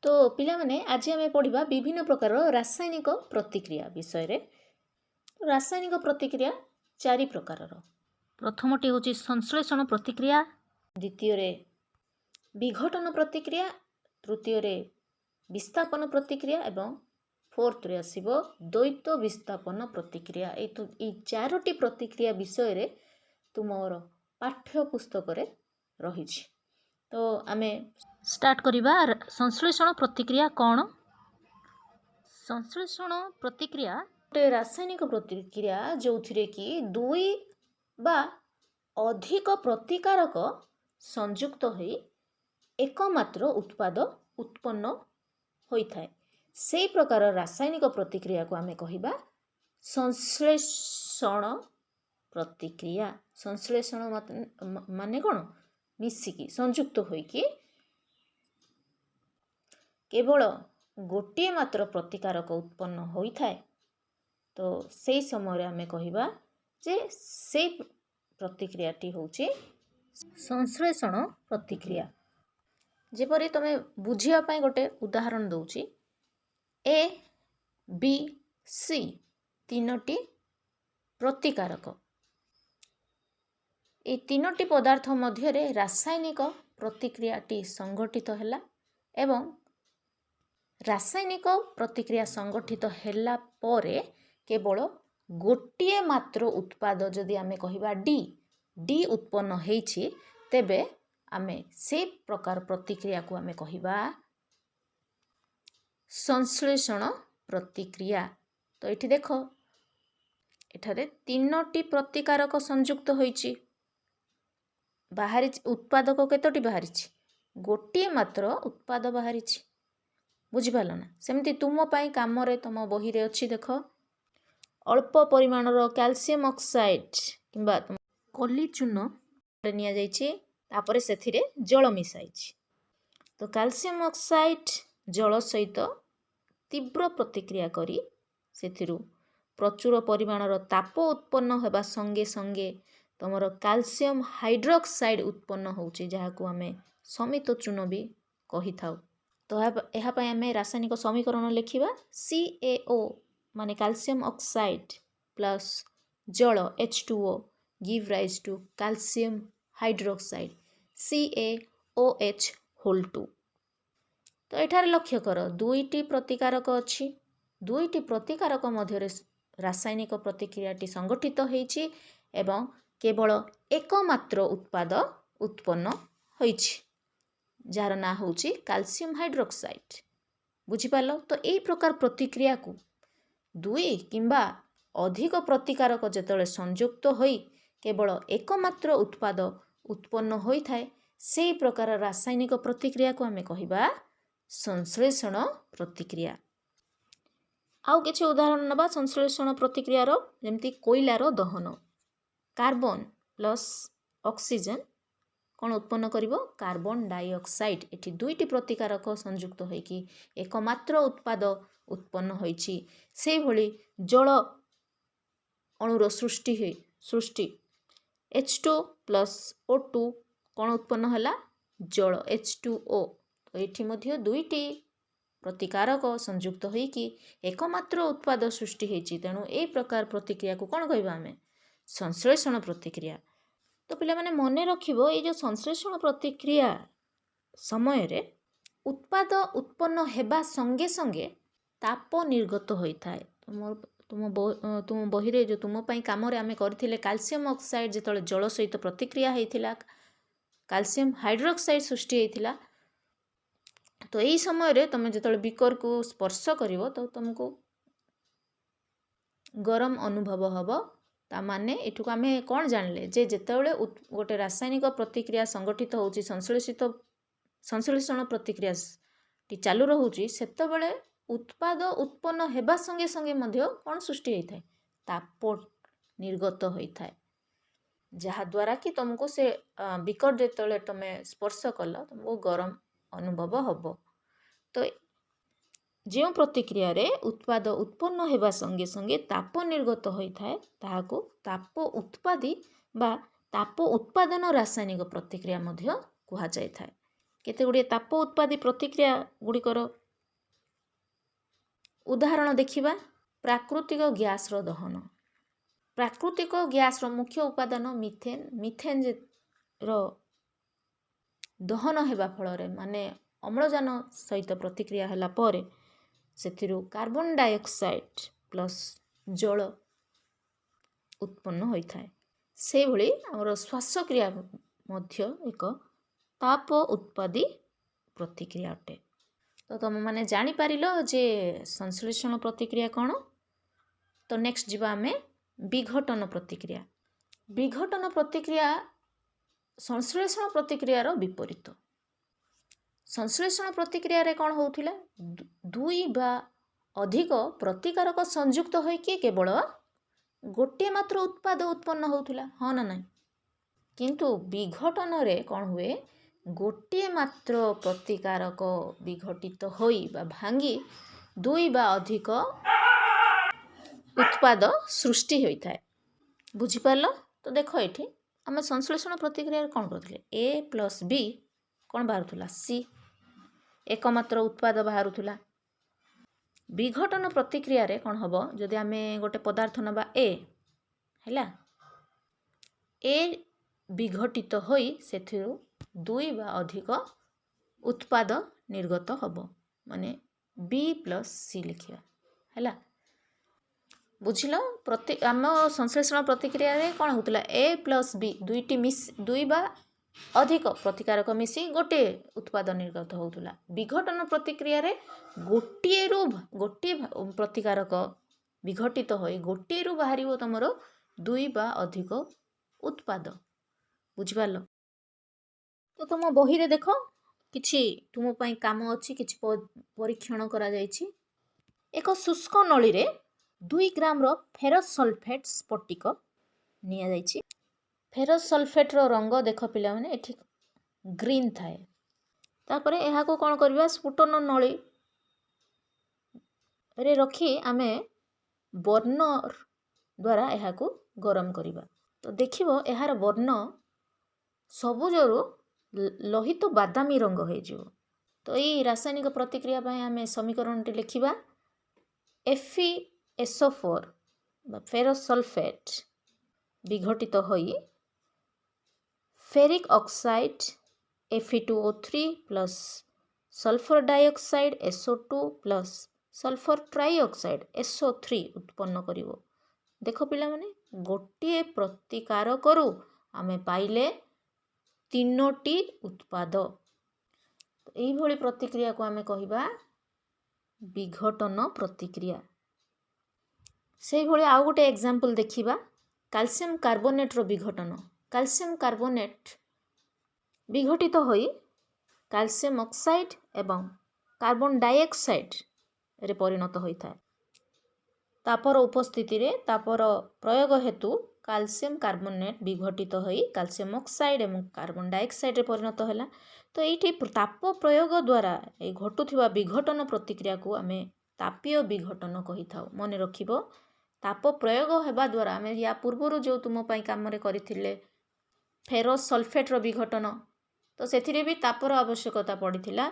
तो पिला माने आज आम पढ़ा विभिन्न प्रकार रासायनिक प्रतिक्रिया विषय रे। रासायनिक प्रतिक्रिया चारि प्रकार। प्रथमटी हूँ संश्लेषण प्रतिक्रिया, द्वितीय विघटन प्रतिक्रिया, तृतीय विस्थापन प्रतिक्रिया एवं फोर्थ रे आसीबो द्वैत विस्थापन प्रतिक्रिया। ये चारोटी प्रतिक्रिया विषय रे तुमर पाठ्य पुस्तक रे रही। तो आमे स्टार्ट करिबा। संश्लेषण प्रतिक्रिया कौन? संश्लेषण प्रतिक्रिया गोटे रासायनिक प्रतिक्रिया जो थिरे कि दुई बा अधिक प्रतिकारक संयुक्त होई एकमात्र उत्पाद उत्पन्न होइथाय। से प्रकार रासायनिक प्रतिक्रिया को आमे कहिबा संश्लेषण प्रतिक्रिया। संश्लेषण माने कौन? मिसिकी संयुक्त होइकी केवल गोटे मात्र प्रतिकारक उत्पन्न होइथाय। तो से समय आमे कहिबा जे से प्रतिक्रियाटी होची संश्लेषण प्रतिक्रिया। जेपरि तमे बुझिया पय गोटे उदाहरण दउची। ए बी सी तीनोटी प्रतिकारक। ए तीनोटी पदार्थ मध्य रे रासायनिक प्रतिक्रियाटी संगठित हैला एवं रासायनिक प्रतिक्रिया संगठित हैला परे केवल गोटे मात्र उत्पाद जदि आमे कहिबा डी उत्पन्न हेछि तेबे आमे से प्रकार प्रतिक्रिया को आमे कहिबा संश्लेषण प्रतिक्रिया। तो एठी देखो एठारे तीनोटी प्रतिकारक संयुक्त होइछि। बाहरी उत्पादक केतोटी बाहरिछि? गोटे मात्र उत्पाद बाहरिछि। बुझिपाल ना? सेमती तुम पाई काम रे तुम बही रे अच्छी देख अल्प परिमाणर कैल्शियम ऑक्साइड किंबा कली चून निया जाइछि तापरे सेथिरे जल मिसाइछि। तो कैल्शियम ऑक्साइड जल सहित तीव्र प्रतिक्रिया करी सेथिरु प्रचुर परिमाणर ताप उत्पन्न हेबा संगे संगे तुमर कैल्शियम हाइड्रोक्साइड उत्पन्न होउछि जहाकू आमे समित चून भी कहि थाउ। तो यह आमे रासायनिक समीकरण लिखिबा CaO माने कैल्शियम ऑक्साइड प्लस जल H2O give rise to calcium hydroxide CaOH whole 2। तो एठार लक्ष्य कर दुईटी प्रतिकारक अछि। दुईटी प्रतिकारक मध्य रासायनिक प्रतिक्रियाटी संगठित होइछि एवं केवल एकमात्र उत्पाद उत्पन्न होइछि जार ना होउछि कैल्शियम हाइड्रोक्साइड। बुझिपाल? तो यही प्रकार प्रतिक्रिया को दुई किंबा अधिक प्रतिकारक जेतले संयुक्त होई केवल एकमात्र उत्पाद उत्पन्न होइथाय से प्रकार रासायनिक प्रतिक्रिया को आमे कहिबा संश्लेषण प्रतिक्रिया। आउ किछि उदाहरण नबा संश्लेषण प्रतिक्रिया रो। जेमती कोयलार दहन कार्बन प्लस ऑक्सीजन कौन उत्पन्न करिवो? Carbon dioxide. एठी दुईटी प्रतिकारक संयुक्त होइकी एकमात्र उत्पाद उत्पन्न होइछि। से भली जल अणुर सृष्टि H2 प्लस O2 कौन उत्पन्न होला? जल H2O। तो एठी मध्य दुईटी प्रतिकारक संयुक्त होइकी एकमात्र उत्पाद सृष्टि होइछि। तेणु ए प्रकार प्रतिक्रिया को कौन कहबा आमे? संश्लेषण प्रतिक्रिया। तो पिला माने मने रखिबो ए जो संश्लेषण प्रतिक्रिया समय रे उत्पाद उत्पन्न हेबा संगे संगे ताप निर्गत होइथाय। तुम बही रे जो तुम पई काम रे आमे करथिले कैल्शियम ऑक्साइड जेतले जल सहित प्रतिक्रिया हेइथिला कैल्शियम हाइड्रोक्साइड सृष्टि हेइथिला। तो एही समय रे तुम जेतले बीकर को स्पर्श करिवो तो तुमको गरम अनुभव हबो। ता माने एठुक आमे कौन जानले जे जेतेबेले गोटे रासायनिक प्रतिक्रिया संगठित होउची संश्लेषण प्रतिक्रिया टी चालू रहुची सेतेबेले उत्पाद उत्पन्न हेबा संगे संगे मध्य कौन सृष्टि होइथाय? ताप निर्गत होइथाय जहा द्वारा कि तुमको से बिकर जेतेबेले तुमे स्पर्श कल तुमको गरम अनुभव हबो। तो जो प्रतिक्रिया रे उत्पाद उत्पन्न हेबा संगे संगे ताप निर्गत होइथाय ताहाको ताप उत्पादी बा ताप उत्पादन रासायनिक प्रतिक्रिया मध्य कुहा जायथाय। केते गुड़िए ताप उत्पादी प्रतिक्रिया गुड़िकर उदाहरण देखिबा। प्राकृतिक गैस रो दहन। प्राकृतिक गैस रो मुख्य उपादान मिथेन। मिथेन रो दहन हेबा फଳରେ माने अम्लजान सहित प्रतिक्रिया होला परे सेथिरु कार्बन डाइऑक्साइड प्लस जल उत्पन्न होइथाय। से भली हमर श्वासक्रिया मध्य एक ताप उत्पादी प्रतिक्रिया अटे। तो तुम माने जानी पारिलो जे संश्लेषण प्रतिक्रिया कौन। तो नेक्स्ट जीवा आमे विघटन प्रतिक्रिया। विघटन प्रतिक्रिया संश्लेषण प्रतिक्रिया रो विपरीत। संश्लेषण प्रतिक्रिया रे कौन होउथिला दुई बा अधिक प्रतिकारक संयुक्त होई कि केवल गोटे मात्र उत्पाद उत्पन्न होउथिला हाँ ना नहीं। किंतु विघटन रे कौन हुए गोटे मात्र प्रतिकारक विघटित होई बा भांगी दुई बा अधिक उत्पाद सृष्टि होई थाए। बुझी पारलो। तो देखो एठी आम संश्लेषण प्रतिक्रिया कौन करथिले ए प्लस बी कौन बाहरुला सी एकमात्र उत्पाद बाहरुला। विघटन प्रतिक्रिया रे कौन हबो जदि आमे गोटे पदार्थ नबा ए हैला ए विघटित होई सेथिरु दुई बा अधिक उत्पाद निर्गत हबो माने बी प्लस सी लिखिया हैला। बुझिलो प्रति आम संश्लेषण प्रतिक्रिया रे कौन होतला ए प्लस बी दुईटी मिस दुई बा अधिक प्रतिकारक मिसी गोटे उत्पाद निर्गत होतला। विघटन प्रतिक्रिया रे गोटे प्रतिकारक विघटित होई गोटे रु बाहरिबो तमरो दुई बा अधिक उत्पाद। बुझि पारलो। तो तुम बही रे देखो किछि तुम पई काम अछि किछि परीक्षण करा जायछि। एक शुष्क नळी रे 2 ग्राम रो फेरस सल्फेट स्फटिक निया जायछि। फेरस सल्फेट रो रंग देख पिला माने एठी ग्रीन थाए। तापरे एहा को कोन करबा स्फुटन नळी रे रखी आमे बर्नर द्वारा एहा को गरम करिबा। तो देखिबो एहार वर्ण सबुजरु लोहित बादामी रंग हो जिवो। तो यही रासायनिक प्रतिक्रिया पय आमे समीकरण टी लिखिबा FeSO4 बा फेरस सल्फेट विघटित होई ferric oxide Fe2O3 plus sulphur dioxide SO2 plus sulphur trioxide SO3 उत्पन्न करिवो। देखो पिला माने गोटे प्रतिकार करू आमे पाइले तीनोटी उत्पाद। तो एही भली प्रतिक्रिया को आमे कहिबा विघटन प्रतिक्रिया। सेही भली आउ गोटे एग्जांपल देखिबा कैल्शियम कार्बोनेट रो विघटन। कैल्शियम कार्बोनेट विघटित होई कैल्शियम ऑक्साइड एवं कार्बन डाइऑक्साइड रे परिणत होई थाए। तापर उपस्थिति रे तापर प्रयोग हेतु कैल्शियम कार्बोनेट विघटित होई कैल्शियम ऑक्साइड एवं कार्बन डाइऑक्साइड रे परिणत होला। तो एठी ताप प्रयोग द्वारा ए घटुथिबा विघटन प्रतिक्रिया को आमे तापीय विघटन कहि थाउ। मने रखिबो ताप प्रयोग हेबा द्वारा आमे या पूर्वरु जो तुम पई काम रे करिथिले फेरस सल्फेट रो विघटन तो सेथिरे भी तापर आवश्यकता पड़िथिला।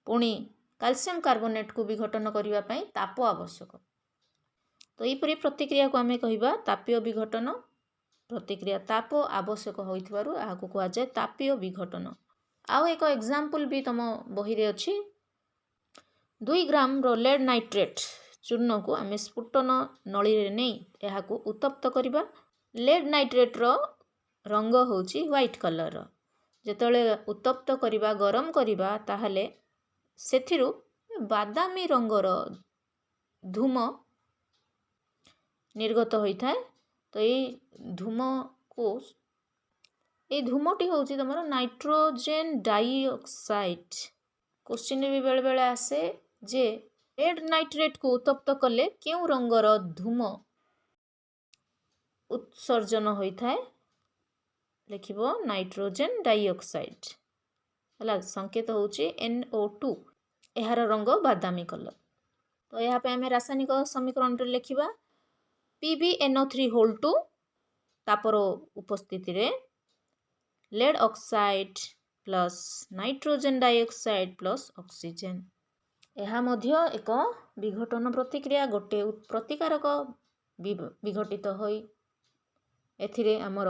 पुणी कैल्शियम कार्बोनेट को विघटन करिवा पई ताप आवश्यक। तो एपरि प्रतिक्रिया को आमे कहिबा तापीय विघटन प्रतिक्रिया ताप आवश्यक होइथिबारु आहाकु कुआ जाय तापीय विघटन। आउ एक एग्जांपल भी तम बही रे अछि। 2 ग्राम रो लेड नाइट्रेट चूर्ण को आमे स्फुटन नळी रे नै एहाकु उत्तप्त करिबा। लेड नाइट्रेट रो रंग होउची व्हाइट कलर रो। जेतले उत्तप्त करिबा गरम करिबा ताहले सेथिरु बादामी रंगर धूम निर्गत होई थाए। तो ये धूम को ये धूमटी होउची तमरो नाइट्रोजन डाइऑक्साइड। क्वेश्चन भी बेले बेले आसे जे लेड नाइट्रेट को उत्तप्त कले केउ रंगर धूम उत्सर्जन होई थाए लिखिबो नाइट्रोजन डाइऑक्साइड हला संकेत होउची NO2 एहार रंग बादामी कलर। तो यहाँ पे आमे रासायनिक समीकरण रे लिखिबा PbNO3 तापर उपस्थिति रे lead oxide plus nitrogen dioxide plus oxygen. यह मध्य एक विघटन प्रतिक्रिया गोटे प्रतिकारक विघटित होई एथिरे आमर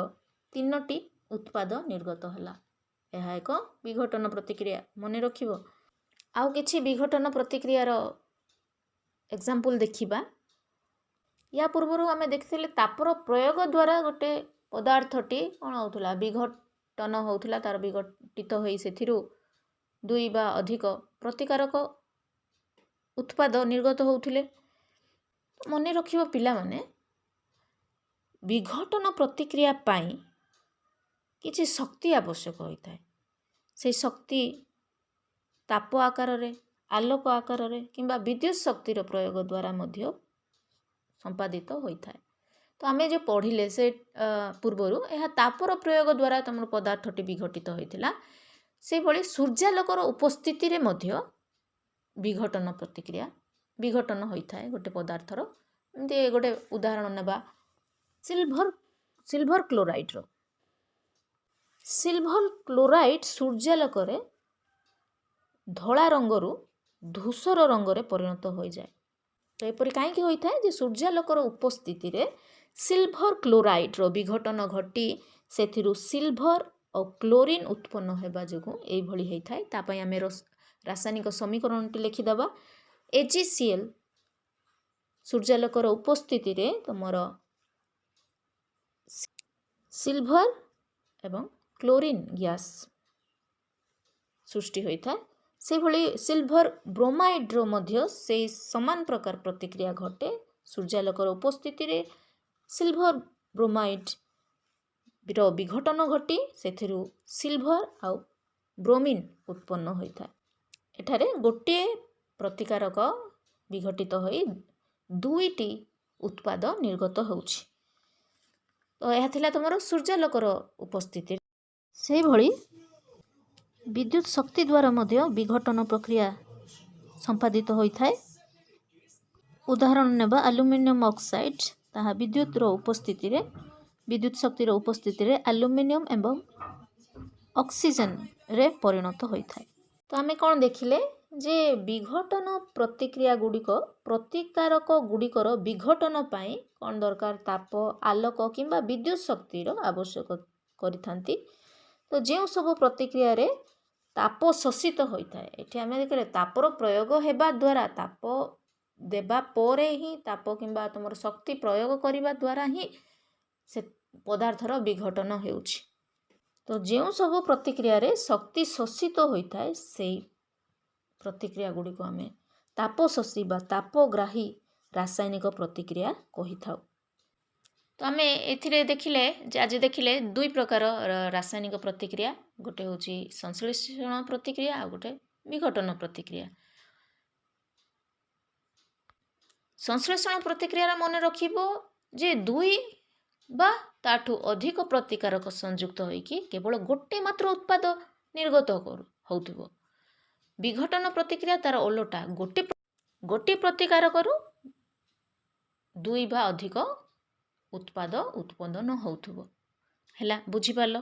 3टी उत्पाद निर्गत होला। यह एक विघटन प्रतिक्रिया मन रखिबो। आउ किछि विघटन प्रतिक्रियार एग्जांपल देखिबा। या पूर्व आम देखिले तापर प्रयोग द्वारा गोटे पदार्थटी कौन होउथला विघटन होउथला तार विघटित होई सेथिरु 2 बा अधिक प्रतिकारक उत्पाद निर्गत होउथिले। मन रखिबो पिला माने विघटन प्रतिक्रिया पाई किछि शक्ति आवश्यक होइथाय। से शक्ति ताप आकार रे आलोक आकार रे किंबा विद्युत शक्तिर प्रयोग द्वारा मध्य संपादित होइथाय। तो आमे जो पढ़िले से पूर्वरु यह तापर प्रयोग द्वारा तमर पदार्थटी विघटित होइथिला। से भली सूर्यालोकर उपस्थिति रे मध्य विघटन प्रतिक्रिया विघटन होइथाय गोटे पदार्थर। एमती गोटे उदाहरण नेबा सिल्भर क्लोराइड रो। सिल्भर क्लोराइड सूर्यालोकरे धला रंगरू धूसर रंगरे परिणत हो जाए। तो एपरि कहीं होइथाय जे सूर्यालोकर उपस्थिति रे सिल्भर क्लोराइड रो विघटन घटी सेथिरु सिल्भर और क्लोरीन उत्पन्न हेबा जोगु एई भली हेइथाय। ता पई आमे रासायनिक समीकरणटी लिखिदबा AgCl सूर्यालोकर उपस्थिति रे तमर सिल्भर एवं क्लोरीन गैस सृष्टि होइथाय। से भली सिल्भर ब्रोमाइड रो मध्य से समान प्रकार प्रतिक्रिया घटे। सूर्यालोकर उपस्थिति रे सिल्भर ब्रोमाइड रो विघटन घटी सेथिरु सिल्भर आउ ब्रोमीन उत्पन्न होइथाय। एठारे गोटे प्रतिकारक विघटित होई 2टी उत्पाद निर्गत होउछि। तो यह थिला तमरो सूर्यालोकर उपस्थिति। से भली विद्युत शक्ति द्वारा मध्य विघटन प्रक्रिया संपादित होइथाय। उदाहरण नेबा एल्युमिनियम ऑक्साइड ताहा विद्युत रो उपस्थिति रे विद्युत शक्ति रो उपस्थिति रे एल्युमिनियम एवं ऑक्सीजन रे परिणत होइथाय। तो आमे कोन देखिले जे विघटन प्रतिक्रिया गुडिक प्रतिकारक गुडिकर विघटन पाई कोन दरकार ताप आलोक किंबा विद्युत शक्ति रो आवश्यक करिथांती। तो जे सब प्रतिक्रिया रे ताप शोषित होइथाय एठी आमे देखले तापर प्रयोग हेबा द्वारा ताप देबा पोरे ही ताप किंबा तुमर शक्ति प्रयोग करिबा द्वारा ही से पदार्थर विघटन हेउछि। तो जे सब प्रतिक्रिया रे शक्ति शोषित होइथाय सेही प्रतिक्रिया गुडी को आमे ताप शोषी बा तापग्राही रासायनिक प्रतिक्रिया कहि थाउ। तो आमे एथिरे देखिले आज देखिले 2 प्रकार रासायनिक प्रतिक्रिया। गोटे होची संश्लेषण प्रतिक्रिया आ गोटे विघटन प्रतिक्रिया। संश्लेषण प्रतिक्रिया मन रखिबो जे 2 बा ताठू अधिक प्रतिकारक संयुक्त होइकी केवल गोटे मात्र उत्पाद निर्गत होउथिबो। विघटन प्रतिक्रिया तार ओलोटा गोटे प्रतिकारकरू 2 बा अधिक उत्पाद उत्पन्न होउथिबो। हैला बुझी पालो।